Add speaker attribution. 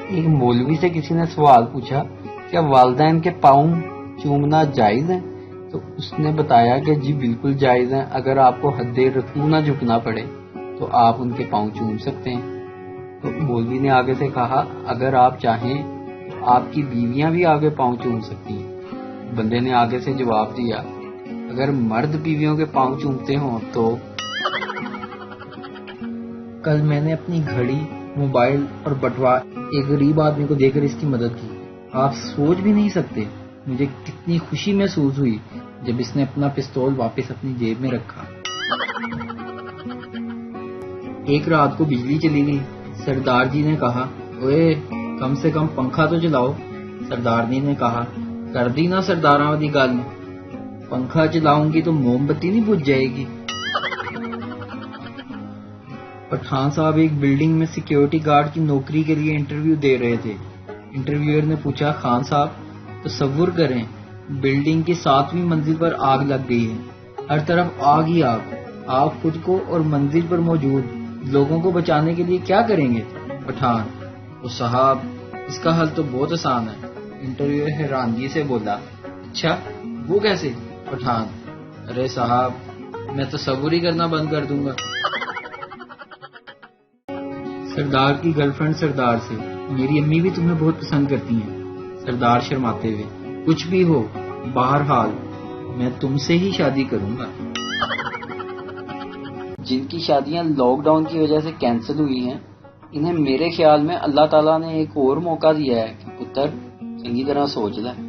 Speaker 1: ایک مولوی سے کسی نے سوال پوچھا کیا والدین کے پاؤں چومنا جائز ہے؟ تو اس نے بتایا کہ جی بالکل جائز ہے، اگر آپ کو حد رکوع نہ جھکنا پڑے تو آپ ان کے پاؤں چوم سکتے ہیں۔ تو مولوی نے آگے سے کہا اگر آپ چاہیں تو آپ کی بیویاں بھی آگے پاؤں چوم سکتی ہیں۔ بندے نے آگے سے جواب دیا اگر مرد بیویوں کے پاؤں چومتے ہوں تو۔ کل میں نے اپنی گھڑی، موبائل اور بٹوا ایک غریب آدمی کو دے کر اس کی مدد کی۔ آپ سوچ بھی نہیں سکتے مجھے کتنی خوشی محسوس ہوئی جب اس نے اپنا پستول واپس اپنی جیب میں رکھا۔ ایک رات کو بجلی چلی گئی۔ سردار جی نے کہا اوئے کم سے کم پنکھا تو چلاؤ۔ سردارنی نے کہا کر دی نا سرداراں دی گل، پنکھا چلاؤں گی تو موم بتی نہیں بجھ جائے گی۔ پٹھان صاحب ایک بلڈنگ میں سیکیورٹی گارڈ کی نوکری کے لیے انٹرویو دے رہے تھے۔ انٹرویور نے پوچھا خان صاحب تصور کریں بلڈنگ کی 7ویں منزل پر آگ لگ گئی ہے، ہر طرف آگ ہی آگ، آپ خود کو اور منزل پر موجود لوگوں کو بچانے کے لیے کیا کریں گے؟ پٹھان تو صاحب اس کا حل تو بہت آسان ہے۔ انٹرویور حیرانگی سے بولا اچھا وہ کیسے؟ پٹھان ارے صاحب میں تصور ہی کرنا بند کر دوں گا۔ سردار کی گرل فرینڈ سردار سے میری امی بھی تمہیں بہت پسند کرتی ہیں۔ سردار شرماتے ہوئے کچھ بھی ہو بہرحال میں تم سے ہی شادی کروں گا۔ جن کی شادیاں لاک ڈاؤن کی وجہ سے کینسل ہوئی ہیں انہیں میرے خیال میں اللہ تعالیٰ نے ایک اور موقع دیا ہے کہ پتر چنگی طرح سوچ لے۔